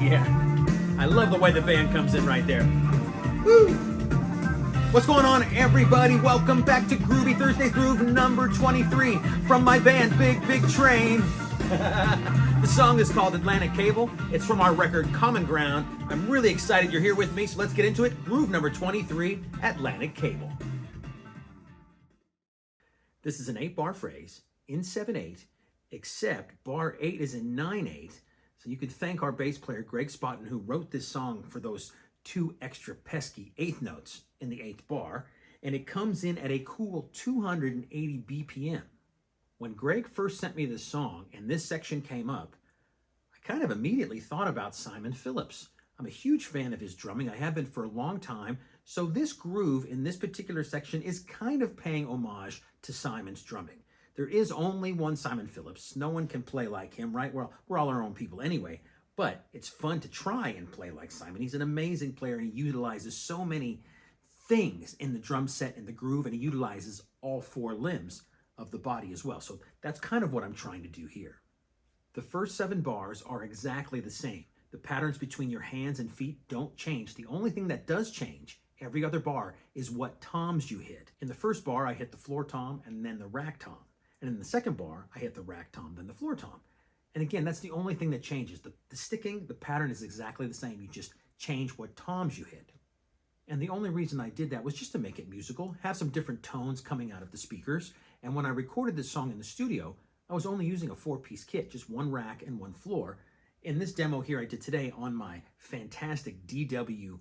Yeah, I love the way the band comes in right there. Woo! What's going on, everybody? Welcome back to Groovy Thursdays, groove number 23 from my band, Big Big Train. The song is called Atlantic Cable. It's from our record, Common Ground. I'm really excited you're here with me, so let's get into it. Groove number 23, Atlantic Cable. This is an 8-bar phrase in 7/8, except bar 8 is in 9/8. So you could thank our bass player, Greg Spawton, who wrote this song for those 2 extra pesky 8th notes in the 8th bar, and it comes in at a cool 280 BPM. When Greg first sent me this song and this section came up, I kind of immediately thought about Simon Phillips. I'm a huge fan of his drumming. I have been for a long time, so this groove in this particular section is kind of paying homage to Simon's drumming. There is only one Simon Phillips. No one can play like him, right? We're all our own people anyway, but it's fun to try and play like Simon. He's an amazing player, and he utilizes so many things in the drum set and the groove, and he utilizes all 4 limbs of the body as well. So that's kind of what I'm trying to do here. The first 7 bars are exactly the same. The patterns between your hands and feet don't change. The only thing that does change every other bar is what toms you hit. In the first bar, I hit the floor tom and then the rack tom. And in the second bar, I hit the rack tom, then the floor tom. And again, that's the only thing that changes. The sticking, the pattern is exactly the same. You just change what toms you hit. And the only reason I did that was just to make it musical, have some different tones coming out of the speakers. And when I recorded this song in the studio, I was only using a 4-piece kit, just 1 rack and 1 floor. In this demo here I did today on my fantastic DW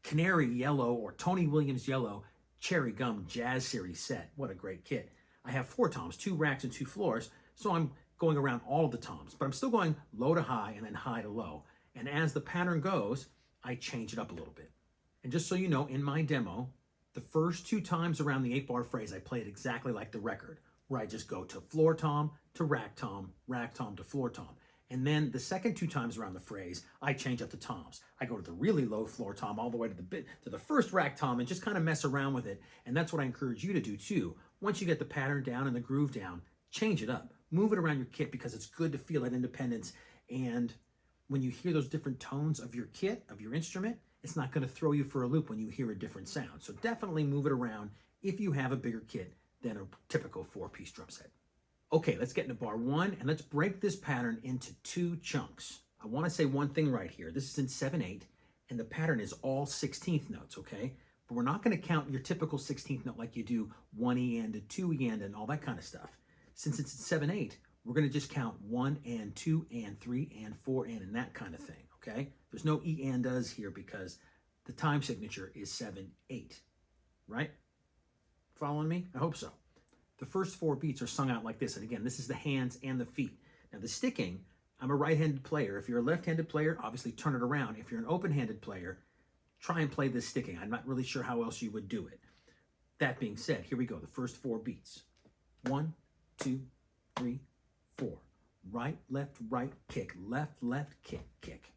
Canary Yellow or Tony Williams Yellow Cherry Gum Jazz Series set. What a great kit. I have 4 toms, 2 racks and 2 floors, so I'm going around all of the toms, but I'm still going low to high and then high to low. And as the pattern goes, I change it up a little bit. And just so you know, in my demo, the first 2 times around the 8-bar phrase, I play it exactly like the record, where I just go to floor tom to rack tom to floor tom. And then the second 2 times around the phrase, I change up the toms. I go to the really low floor tom all the way to the first rack tom and just kind of mess around with it. And that's what I encourage you to do too. Once you get the pattern down and the groove down, change it up. Move it around your kit because it's good to feel that independence. And when you hear those different tones of your kit, of your instrument, it's not going to throw you for a loop when you hear a different sound. So definitely move it around if you have a bigger kit than a typical 4-piece drum set. Okay, let's get into bar 1 and let's break this pattern into 2 chunks. I want to say one thing right here. This is in 7/8 and the pattern is all 16th notes, okay? But we're not going to count your typical 16th note like you do 1 E and a 2 E and all that kind of stuff. Since it's in 7/8, we're going to just count 1 and 2 and 3 and 4 and that kind of thing, okay? There's no E and does here because the time signature is 7/8, right? Following me? I hope so. The first 4 beats are sung out like this. And again, this is the hands and the feet. Now the sticking, I'm a right-handed player. If you're a left-handed player, obviously turn it around. If you're an open-handed player, try and play this sticking. I'm not really sure how else you would do it. That being said, here we go. The first 4 beats. 1, 2, 3, 4. Right, left, kick, left, kick, kick.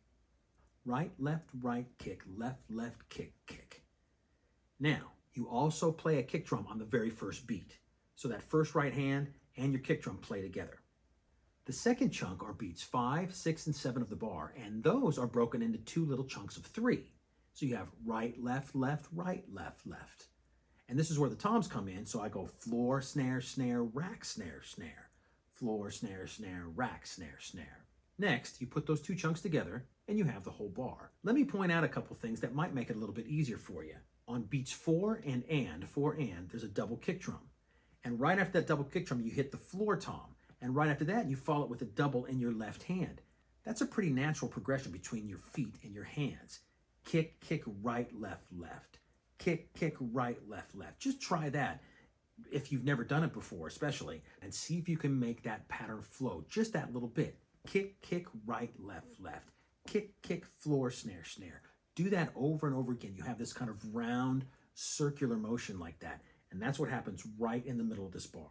Right, left, kick, left, kick, kick. Now, you also play a kick drum on the very first beat. So that first right hand and your kick drum play together. The second chunk are beats 5, 6, and 7 of the bar, and those are broken into 2 little chunks of 3. So you have right, left, right, left. And this is where the toms come in, so I go floor, snare, snare, rack, snare, snare. Floor, snare, snare, rack, snare, snare. Next, you put those 2 chunks together, and you have the whole bar. Let me point out a couple things that might make it a little bit easier for you. On beats 4 and, there's a double kick drum. And right after that double kick drum, you hit the floor tom. And right after that, you follow it with a double in your left hand. That's a pretty natural progression between your feet and your hands. Kick, kick, right, left. Kick, kick, right, left. Just try that if you've never done it before, especially, and see if you can make that pattern flow just that little bit. Kick, kick, right, left. Kick, kick, floor, snare, snare. Do that over and over again. You have this kind of round, circular motion like that. And that's what happens right in the middle of this bar.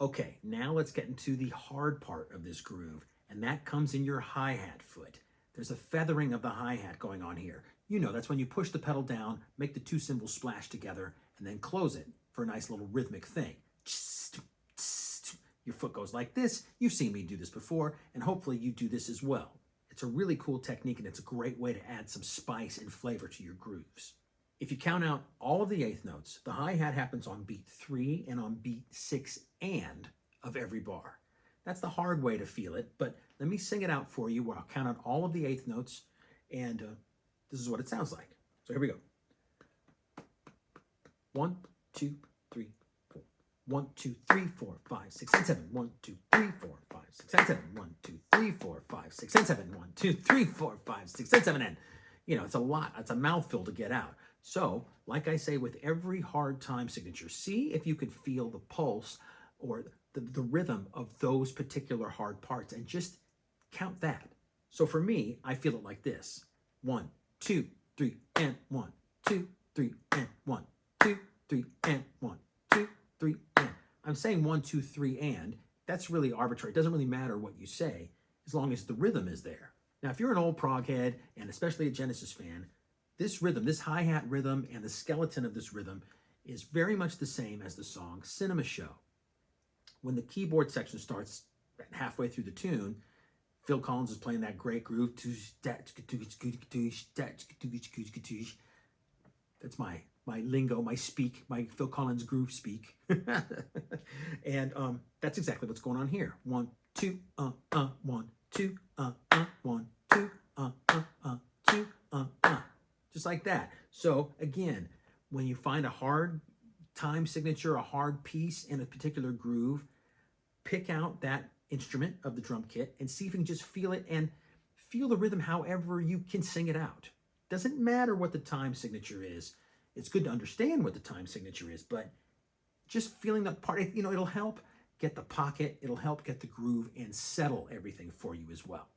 Okay, now let's get into the hard part of this groove, and that comes in your hi-hat foot. There's a feathering of the hi-hat going on here. You know, that's when you push the pedal down, make the 2 cymbals splash together, and then close it for a nice little rhythmic thing. Your foot goes like this. You've seen me do this before, and hopefully you do this as well. It's a really cool technique, and it's a great way to add some spice and flavor to your grooves. If you count out all of the eighth notes, the hi-hat happens on beat 3 and on beat 6 and of every bar. That's the hard way to feel it, but let me sing it out for you where I'll count out all of the eighth notes, and this is what it sounds like. So here we go. 1, 2, 3, 4. 1, 2, 3, 4, 5, 6, and 7. 1, 2, 3, 4, 5, 6, and 7. 1, 2, 3, 4, 5, 6, and 7. 1, 2, 3, 4, 5, 6, and 7. And, it's a lot. It's a mouthful to get out. So, like I say, with every hard time signature, see if you could feel the pulse or the rhythm of those particular hard parts and just count that. So for me, I feel it like this. 1, 2, 3, and 1, 2, 3, and 1, 2, 3, and 1, 2, 3, and. I'm saying 1, 2, 3, and. That's really arbitrary. It doesn't really matter what you say as long as the rhythm is there. Now, if you're an old prog head, and especially a Genesis fan, this rhythm, this hi-hat rhythm and the skeleton of this rhythm is very much the same as the song Cinema Show. When the keyboard section starts halfway through the tune, Phil Collins is playing that great groove. That's my lingo, my speak, my Phil Collins groove speak. And that's exactly what's going on here. 1, 2, 1, 2, 1, 2, 2, just like that. So again, when you find a hard time signature, a hard piece in a particular groove, pick out that instrument of the drum kit and see if you can just feel it and feel the rhythm however you can sing it out. Doesn't matter what the time signature is. It's good to understand what the time signature is, but just feeling that part, it'll help get the pocket, it'll help get the groove and settle everything for you as well.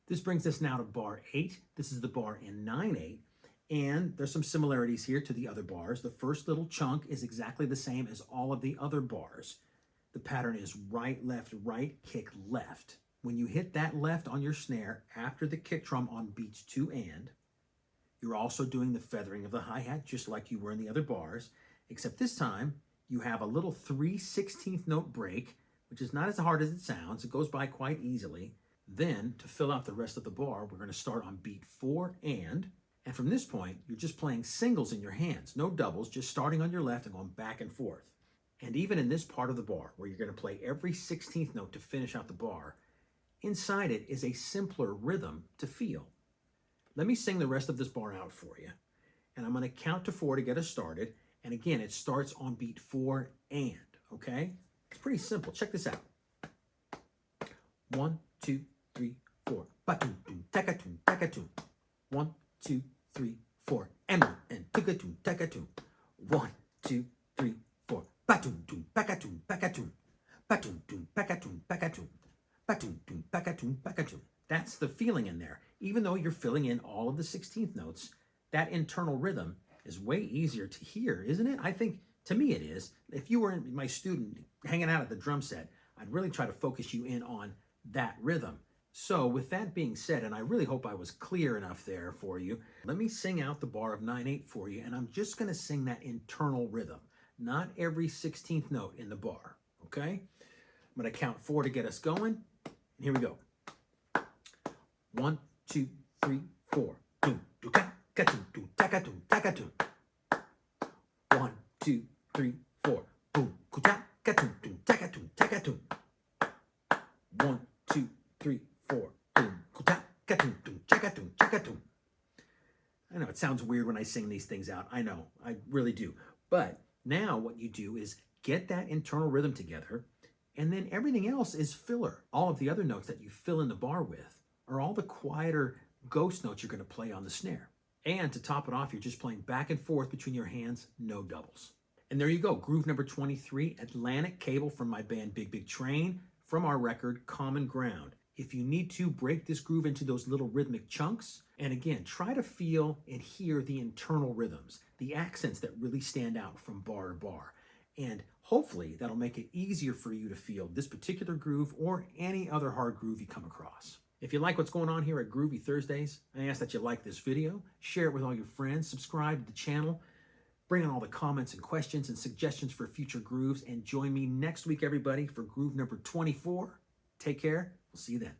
This brings us now to bar 8. This is the bar in 9/8, and there's some similarities here to the other bars. The first little chunk is exactly the same as all of the other bars. The pattern is right, right, kick, left. When you hit that left on your snare after the kick drum on beats 2 and, you're also doing the feathering of the hi-hat just like you were in the other bars, except this time you have a little 3/16 note break, which is not as hard as it sounds. It goes by quite easily. Then, to fill out the rest of the bar, we're going to start on beat 4 and from this point, you're just playing singles in your hands, no doubles, just starting on your left and going back and forth. And even in this part of the bar, where you're going to play every 16th note to finish out the bar, inside it is a simpler rhythm to feel. Let me sing the rest of this bar out for you, and I'm going to count to 4 to get us started, and again, it starts on beat 4 and, okay? It's pretty simple. Check this out. 1, 2, 3, 4. Ba-toom, toom, taka-toom, taka-toom. 1, 2, 3, 4. And 1, and taka-toom, taka-toom. 1, 2, 3, 4. Ba-toom, toom, paka-toom, paka-toom. Ba-toom, toom, paka-toom, paka-toom. Ba-toom, toom, paka-toom, paka-toom. That's the feeling in there. Even though you're filling in all of the 16th notes, that internal rhythm is way easier to hear, isn't it? I think, to me it is. If you were my student hanging out at the drum set, I'd really try to focus you in on that rhythm. So with that being said, and I really hope I was clear enough there for you, let me sing out the bar of 9/8 for you, and I'm just going to sing that internal rhythm, not every 16th note in the bar, okay? I'm going to count 4 to get us going, and here we go. 1, 2, 3, 4. Doom, do ka, ka, doom, do, taka, doom, taka, doom. 1, 2, 3, 4. Boom, kuta, ka, doom, doom, taka, doom, taka, doom. 1, 2, 3, 4. Boom, kuta, ka, doom, doom, taka, doom, taka, doom. I know it sounds weird when I sing these things out. I know, I really do. But now what you do is get that internal rhythm together, and then everything else is filler. All of the other notes that you fill in the bar with are all the quieter ghost notes you're going to play on the snare. And to top it off, you're just playing back and forth between your hands, no doubles. And there you go, groove number 23, Atlantic Cable from my band Big Big Train, from our record Common Ground. If you need to, break this groove into those little rhythmic chunks, and again, try to feel and hear the internal rhythms, the accents that really stand out from bar to bar. And hopefully that'll make it easier for you to feel this particular groove or any other hard groove you come across. If you like what's going on here at Groovy Thursdays, I ask that you like this video, share it with all your friends, subscribe to the channel, bring in all the comments and questions and suggestions for future grooves, and join me next week, everybody, for groove number 24. Take care. We'll see you then.